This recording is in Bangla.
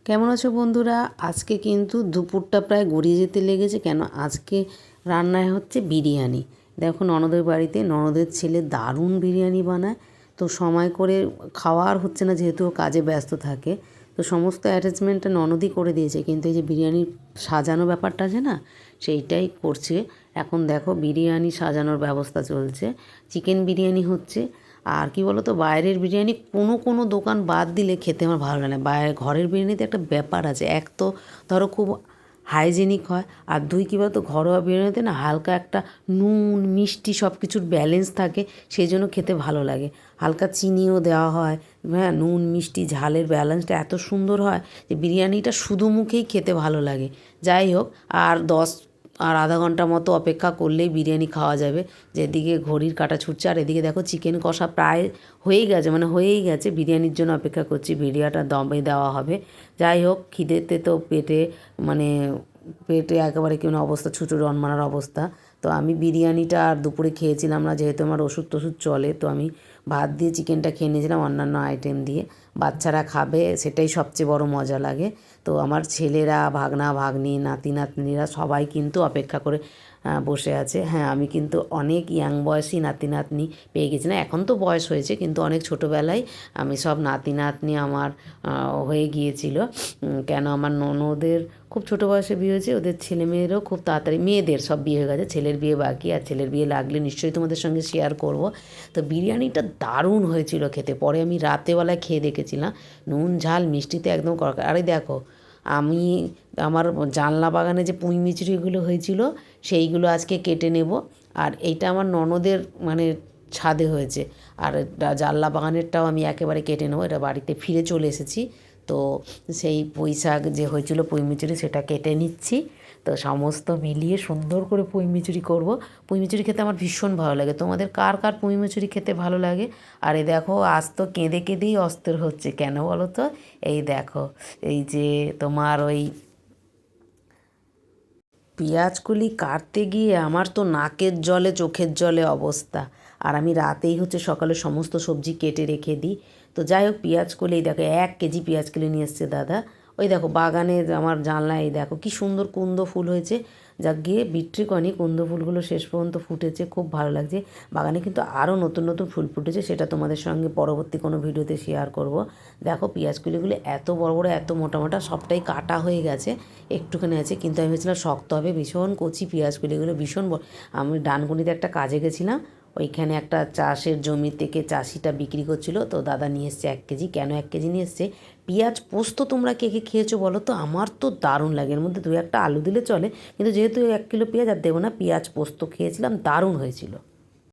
কেমন আছো বন্ধুরা? আজকে কিন্তু দুপুরটা প্রায় গড়িয়ে যেতে লেগেছে। কেন আজকে রান্নায় হচ্ছে বিরিয়ানি। দেখো ননদের বাড়িতে ননদের ছেলে দারুণ বিরিয়ানি বানায়। তো সময় করে খাওয়া আর হচ্ছে না, যেহেতু ও কাজে ব্যস্ত থাকে। তো সমস্ত অ্যারেঞ্জমেন্টটা ননদই করে দিয়েছে, কিন্তু এই যে বিরিয়ানির সাজানো ব্যাপারটা আছে না, সেইটাই করছে। এখন দেখো বিরিয়ানি সাজানোর ব্যবস্থা চলছে। চিকেন বিরিয়ানি হচ্ছে। আর কি বলো তো, বাইরের বিরিয়ানি কোনো দোকান বাদ দিলে খেতে আমার ভালো লাগে না। বাইরে ঘরের বিরিয়ানিতে একটা ব্যাপার আছে, এক তো ধরো খুব হাইজেনিক হয়, আর দুই কী বলতো, ঘরোয়া বিরিয়ানিতে না হালকা একটা নুন মিষ্টি সব কিছুর ব্যালেন্স থাকে, সেই জন্য খেতে ভালো লাগে। হালকা চিনিও দেওয়া হয়, হ্যাঁ, নুন মিষ্টি ঝালের ব্যালেন্সটা এত সুন্দর হয় যে বিরিয়ানিটা শুধু মুখেই খেতে ভালো লাগে। যাই হোক, আর আধা ঘন্টা মতো অপেক্ষা করলেই বিরিয়ানি খাওয়া যাবে। যেদিকে ঘড়ির কাঁটা ছুটছে, আর এদিকে দেখো চিকেন কষা প্রায় হয়েই গেছে। বিরিয়ানির জন্য অপেক্ষা করছি, বিরিয়ানিটা দমে দেওয়া হবে। যাই হোক, খিদেতে তো মানে পেটে একেবারে কেমন অবস্থা, ছুঁচো রনমানার অবস্থা। তো আমি বিরিয়ানিটা আর দুপুরে খেয়েছিলাম না, যেহেতু আমার ওষুধ টষুধ চলে। তো আমি ভাত দিয়ে চিকেনটা খেয়ে নিয়েছিলাম অন্যান্য আইটেম দিয়ে। বাচ্চারা খাবে, সেটাই সবচেয়ে বড় মজা লাগে। তো আমার ছেলেরা, ভাগনা ভাগ্নি, নাতি নাতনিরা সবাই কিন্তু অপেক্ষা করে বসে আছে। হ্যাঁ, আমি কিন্তু অনেক ইয়াং বয়সী নাতি নাতনি পেয়ে গেছি। না, এখন তো বয়স হয়েছে, কিন্তু অনেক ছোটোবেলায় আমি সব নাতি নাতনি আমার হয়ে গিয়েছিল। কেন আমার ননদের খুব ছোটো বয়সে বিয়ে হয়েছে, ওদের ছেলে মেয়েরও খুব তাড়াতাড়ি, মেয়েদের সব বিয়ে হয়ে গেছে, ছেলের বিয়ে বাকি। আর ছেলের বিয়ে লাগলে নিশ্চয়ই তোমাদের সঙ্গে শেয়ার করব। তো বিরিয়ানিটা দারুণ হয়েছিল খেতে। পরে আমি রাতেবেলায় খেয়ে দেখেছিলাম, নুন ঝাল মিষ্টিতে একদম কড়াকড়া। আরে দেখো, আমি আমার জানলা বাগানে যে পুঁই মিচড়িগুলো হয়েছিল, সেইগুলো আজকে কেটে নেব। আর এইটা আমার ননদের মানে ছাদে হয়েছে। আর জানলা বাগানেরটাও আমি একেবারে কেটে নেবো। এটা বাড়িতে ফিরে চলে এসেছি। তো সেই পুঁই শাক যে হয়েছিল, পুঁই মিচড়ি, সেটা কেটে নিচ্ছি। তো সমস্ত মিলিয়ে সুন্দর করে পুঁই মিচড়ি করবো। পুঁই মিচড়ি খেতে আমার ভীষণ ভালো লাগে। তোমাদের কার কার পুঁই মিচড়ি খেতে ভালো লাগে? আর এই দেখো, আজ তো কেঁদে কেঁদেই অস্থির হচ্ছে, কেন বলো তো? এই দেখো, এই যে তোমার ওই পেঁয়াজকলি কাটতে গিয়ে আমার তো নাকের জলে চোখের জলে অবস্থা। আর আমি রাতেই হচ্ছে সকালে সমস্ত সবজি কেটে রেখে দিই। তো যাই হোক, পেঁয়াজকলি, এই দেখো 1 কেজি পেঁয়াজকলি নিয়ে এসছে দাদা। ওই দেখো বাগানে আমার জানলায়, এই দেখো কী সুন্দর কুন্দ ফুল হয়েছে। যাক গিয়ে বিট্রি কনি, কুন্দ ফুলগুলো শেষ পর্যন্ত ফুটেছে, খুব ভালো লাগছে। বাগানে কিন্তু আরও নতুন নতুন ফুল ফুটেছে, সেটা তোমাদের সঙ্গে পরবর্তী কোনো ভিডিওতে শেয়ার করব। দেখো পেঁয়াজকলিগুলো এত বড় বড়, এত মোটা মোটা, সবটাই কাটা হয়ে গেছে, একটুখানি আছে। কিন্তু আমি ভেবেছিলাম শক্ত হবে, ভীষণ কচি পেঁয়াজকলিগুলো, ভীষণ বড়। আমি ডানকুনিতে একটা কাজে গেছিলাম, ওইখানে একটা চাষের জমি থেকে চাষিটা বিক্রি করছিল। তো দাদা নিয়ে এসছে 1 কেজি। কেন 1 কেজি নিয়ে এসছে? পেঁয়াজ পোস্ত তোমরা কে কে খেয়েছো বলো তো? আমার তো দারুণ লাগে, এর মধ্যে 2-1টা আলু দিলে চলে, কিন্তু যেহেতু 1 কিলো পেঁয়াজ আর দেবো না, পেঁয়াজ পোস্ত খেয়েছিলাম, দারুণ হয়েছিল।